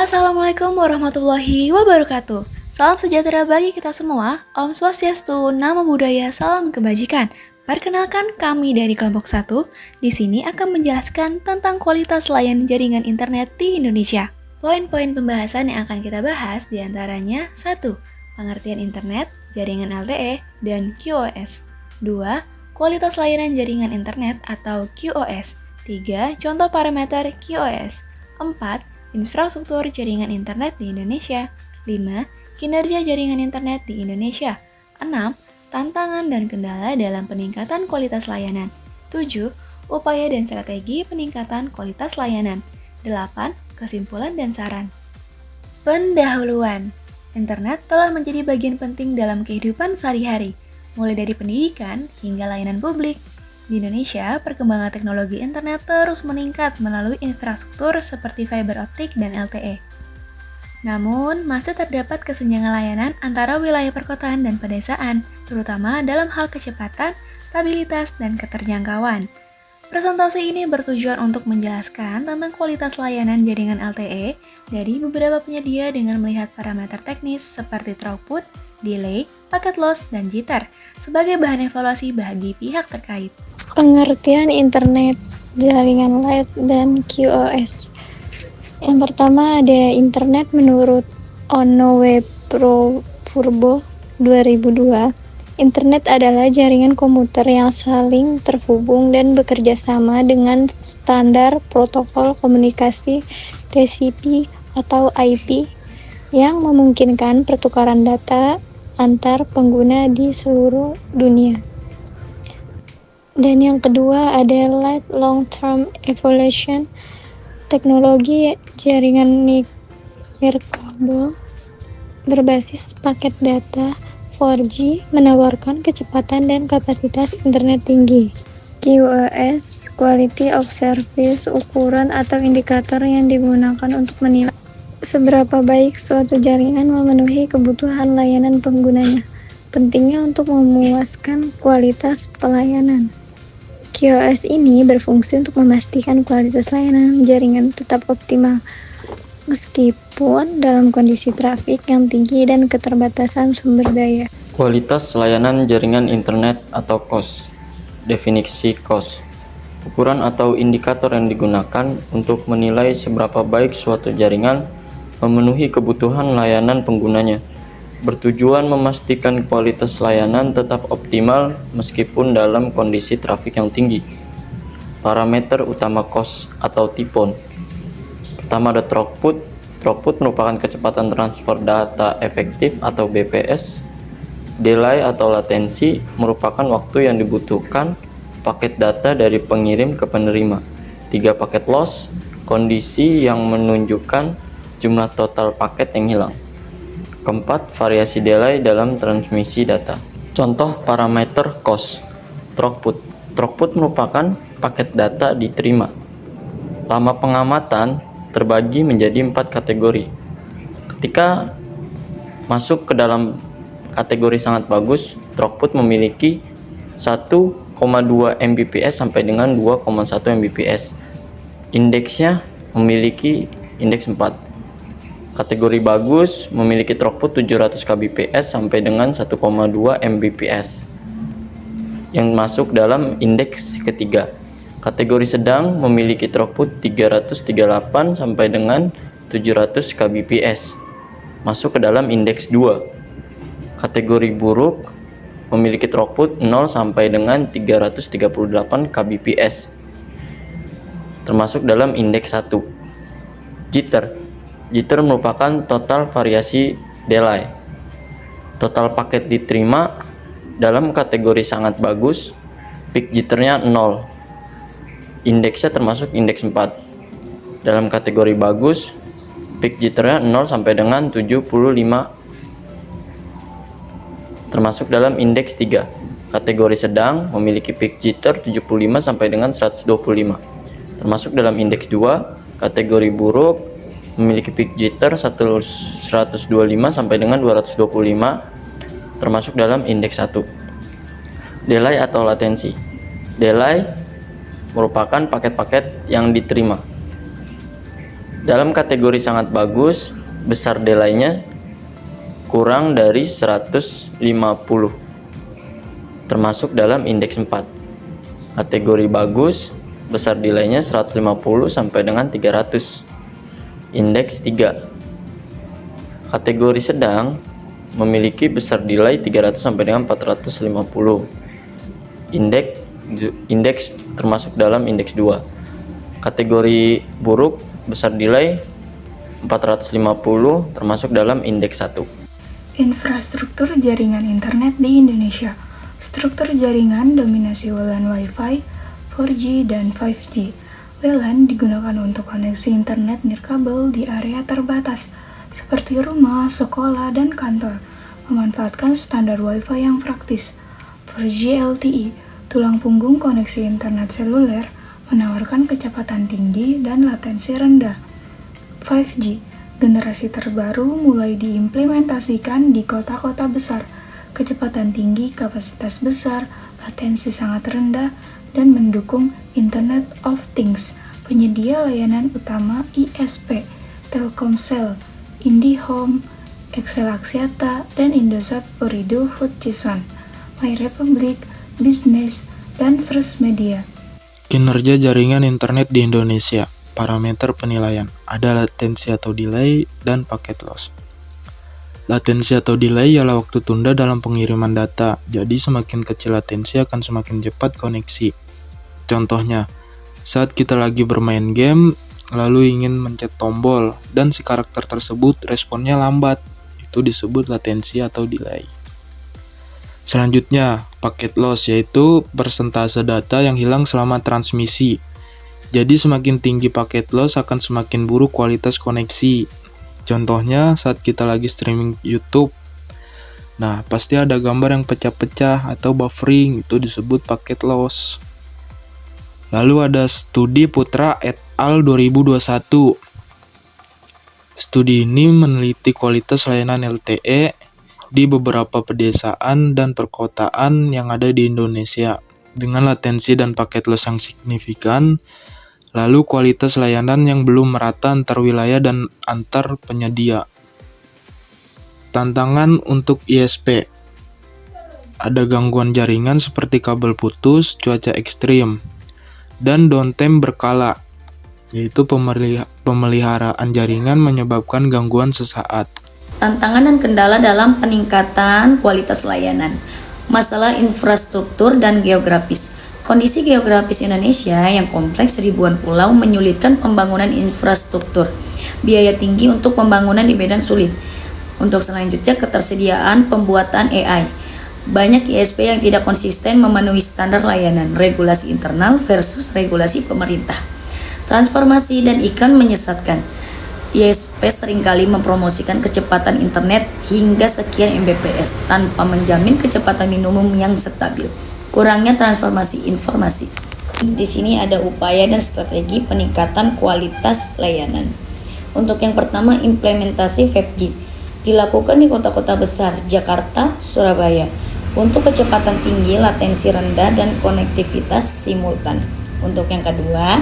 Assalamualaikum warahmatullahi wabarakatuh. Salam sejahtera bagi kita semua. Om Swastiastu, Namo Buddhaya, salam kebajikan. Perkenalkan kami dari kelompok 1. Di sini akan menjelaskan tentang kualitas layanan jaringan internet di Indonesia. Poin-poin pembahasan yang akan kita bahas diantaranya 1. Pengertian internet, jaringan LTE, dan QoS. 2. Kualitas layanan jaringan internet atau QoS. 3. Contoh parameter QoS. 4. Infrastruktur jaringan internet di Indonesia. 5. Kinerja jaringan internet di Indonesia. 6. Tantangan dan kendala dalam peningkatan kualitas layanan. 7. Upaya dan strategi peningkatan kualitas layanan. 8. Kesimpulan dan saran. Pendahuluan. Internet telah menjadi bagian penting dalam kehidupan sehari-hari, mulai dari pendidikan hingga layanan publik. Di Indonesia, perkembangan teknologi internet terus meningkat melalui infrastruktur seperti fiber optik dan LTE. Namun, masih terdapat kesenjangan layanan antara wilayah perkotaan dan pedesaan, terutama dalam hal kecepatan, stabilitas, dan keterjangkauan. Presentasi ini bertujuan untuk menjelaskan tentang kualitas layanan jaringan LTE dari beberapa penyedia dengan melihat parameter teknis seperti throughput, delay, packet loss, dan jitter sebagai bahan evaluasi bagi pihak terkait. Pengertian internet, jaringan light, dan QoS. Yang pertama ada internet menurut Ono W. Purbo 2002. Internet adalah jaringan komuter yang saling terhubung dan bekerja sama dengan standar protokol komunikasi TCP atau IP yang memungkinkan pertukaran data antar pengguna di seluruh dunia. Dan yang kedua ada Light Long Term Evolution, teknologi jaringan nirkabel berbasis paket data 4G menawarkan kecepatan dan kapasitas internet tinggi. QoS, Quality of Service, ukuran atau indikator yang digunakan untuk menilai seberapa baik suatu jaringan memenuhi kebutuhan layanan penggunanya. Pentingnya untuk memuaskan kualitas pelayanan. QoS ini berfungsi untuk memastikan kualitas layanan jaringan tetap optimal, meskipun dalam kondisi trafik yang tinggi dan keterbatasan sumber daya. Kualitas layanan jaringan internet atau QoS. Definisi QoS. Ukuran atau indikator yang digunakan untuk menilai seberapa baik suatu jaringan memenuhi kebutuhan layanan penggunanya. Bertujuan memastikan kualitas layanan tetap optimal meskipun dalam kondisi trafik yang tinggi. Parameter utama QoS atau TPON. Pertama ada throughput. Throughput merupakan kecepatan transfer data efektif atau BPS. Delay atau latensi merupakan waktu yang dibutuhkan paket data dari pengirim ke penerima. 3. Packet loss, kondisi yang menunjukkan jumlah total paket yang hilang. Keempat, variasi delay dalam transmisi data. Contoh parameter QoS. Throughput. Throughput merupakan paket data diterima. Lama pengamatan terbagi menjadi 4 kategori. Ketika masuk ke dalam kategori sangat bagus, throughput memiliki 1,2 Mbps sampai dengan 2,1 Mbps. Indeksnya memiliki indeks 4. Kategori bagus memiliki throughput 700 kbps sampai dengan 1,2 Mbps yang masuk dalam indeks ketiga. Kategori sedang memiliki throughput 338 sampai dengan 700 kbps masuk ke dalam indeks 2. Kategori buruk memiliki throughput 0 sampai dengan 338 kbps termasuk dalam indeks 1. Jitter. Jitter merupakan total variasi delay. Total paket diterima dalam kategori sangat bagus, peak jitternya 0. Indeksnya termasuk indeks 4. Dalam kategori bagus, peak jitternya 0 sampai dengan 75 termasuk dalam indeks 3. Kategori sedang memiliki peak jitter 75 sampai dengan 125 termasuk dalam indeks 2. Kategori buruk memiliki peak jitter 125 sampai dengan 225 termasuk dalam indeks 1. Delay atau latensi. Delay merupakan paket-paket yang diterima Dalam kategori sangat bagus, besar delay-nya kurang dari 150, termasuk dalam indeks 4. Kategori bagus, besar delay-nya 150 sampai dengan 300, indeks 3. Kategori sedang memiliki besar delay 300 sampai dengan 450, indeks termasuk dalam indeks 2. Kategori buruk, besar delay 450 termasuk dalam indeks 1. Infrastruktur jaringan internet di Indonesia. Struktur jaringan dominasi WLAN Wi-Fi, 4G, dan 5G. WLAN digunakan untuk koneksi internet nirkabel di area terbatas, seperti rumah, sekolah, dan kantor, memanfaatkan standar Wi-Fi yang praktis. 4G LTE, tulang punggung koneksi internet seluler, menawarkan kecepatan tinggi dan latensi rendah. 5G, generasi terbaru mulai diimplementasikan di kota-kota besar, kecepatan tinggi, kapasitas besar, latensi sangat rendah, dan mendukung Internet of Things. Penyedia layanan utama ISP, Telkomsel, IndiHome, Excel Axiata, dan Indosat Ooredoo Hutchison, MyRepublic, Business, dan First Media. Kinerja jaringan internet di Indonesia. Parameter penilaian. Ada latensi atau delay dan paket loss. Latensi atau delay ialah waktu tunda dalam pengiriman data. Jadi semakin kecil latensi akan semakin cepat koneksi. Contohnya, saat kita lagi bermain game, lalu ingin mencet tombol, dan si karakter tersebut responnya lambat. Itu disebut latensi atau delay. Selanjutnya, paket loss yaitu persentase data yang hilang selama transmisi. Jadi semakin tinggi paket loss akan semakin buruk kualitas koneksi. Contohnya saat kita lagi streaming YouTube. Nah, pasti ada gambar yang pecah-pecah atau buffering, itu disebut paket loss. Lalu ada studi Putra et al. 2021. Studi ini meneliti kualitas layanan LTE di beberapa pedesaan dan perkotaan yang ada di Indonesia dengan latensi dan paket loss yang signifikan, lalu kualitas layanan yang belum merata antar wilayah dan antar penyedia. Tantangan untuk ISP. Ada gangguan jaringan seperti kabel putus, cuaca ekstrim, dan downtime berkala, yaitu pemeliharaan jaringan menyebabkan gangguan sesaat. Tantangan dan kendala dalam peningkatan kualitas layanan. Masalah infrastruktur dan geografis. Kondisi geografis Indonesia yang kompleks ribuan pulau menyulitkan pembangunan infrastruktur. Biaya tinggi untuk pembangunan di medan sulit. Untuk selanjutnya, ketersediaan pembuatan AI. Banyak ISP yang tidak konsisten memenuhi standar layanan, regulasi internal versus regulasi pemerintah. Transformasi dan iklan menyesatkan. ISP seringkali mempromosikan kecepatan internet hingga sekian Mbps tanpa menjamin kecepatan minimum yang stabil. Kurangnya transformasi informasi. Di sini ada upaya dan strategi peningkatan kualitas layanan. Untuk yang pertama, implementasi 5G dilakukan di kota-kota besar Jakarta, Surabaya untuk kecepatan tinggi, latensi rendah, dan konektivitas simultan. Untuk yang kedua,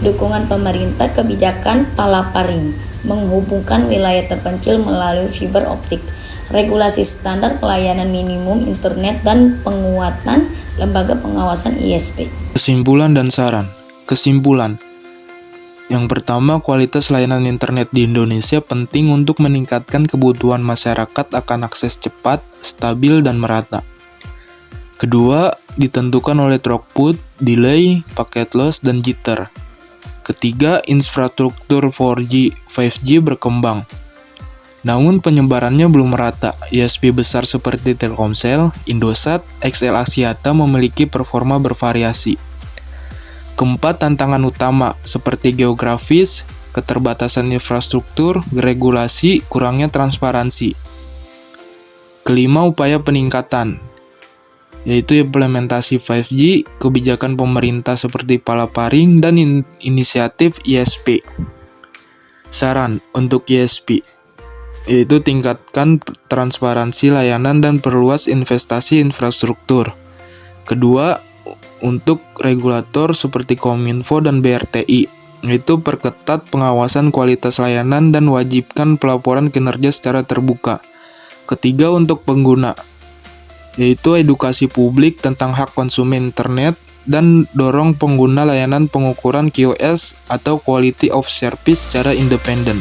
dukungan pemerintah kebijakan palaparing menghubungkan wilayah terpencil melalui fiber optik, regulasi standar pelayanan minimum internet, dan penguatan lembaga pengawasan ISP. Kesimpulan dan saran. Kesimpulan. Yang pertama, kualitas layanan internet di Indonesia penting untuk meningkatkan kebutuhan masyarakat akan akses cepat, stabil, dan merata. Kedua, ditentukan oleh throughput, delay, packet loss, dan jitter. Ketiga, infrastruktur 4G, 5G berkembang. Namun penyebarannya belum merata. ISP besar seperti Telkomsel, Indosat, XL Axiata memiliki performa bervariasi. Keempat, tantangan utama seperti geografis, keterbatasan infrastruktur, regulasi, kurangnya transparansi. Kelima, upaya peningkatan, yaitu implementasi 5G, kebijakan pemerintah seperti palaparing, dan inisiatif ISP. Saran untuk ISP, yaitu tingkatkan transparansi layanan dan perluas investasi infrastruktur. Kedua, untuk regulator seperti Kominfo dan BRTI, yaitu perketat pengawasan kualitas layanan dan wajibkan pelaporan kinerja secara terbuka. Ketiga, untuk pengguna, yaitu edukasi publik tentang hak konsumen internet dan dorong pengguna layanan pengukuran QoS atau Quality of Service secara independen.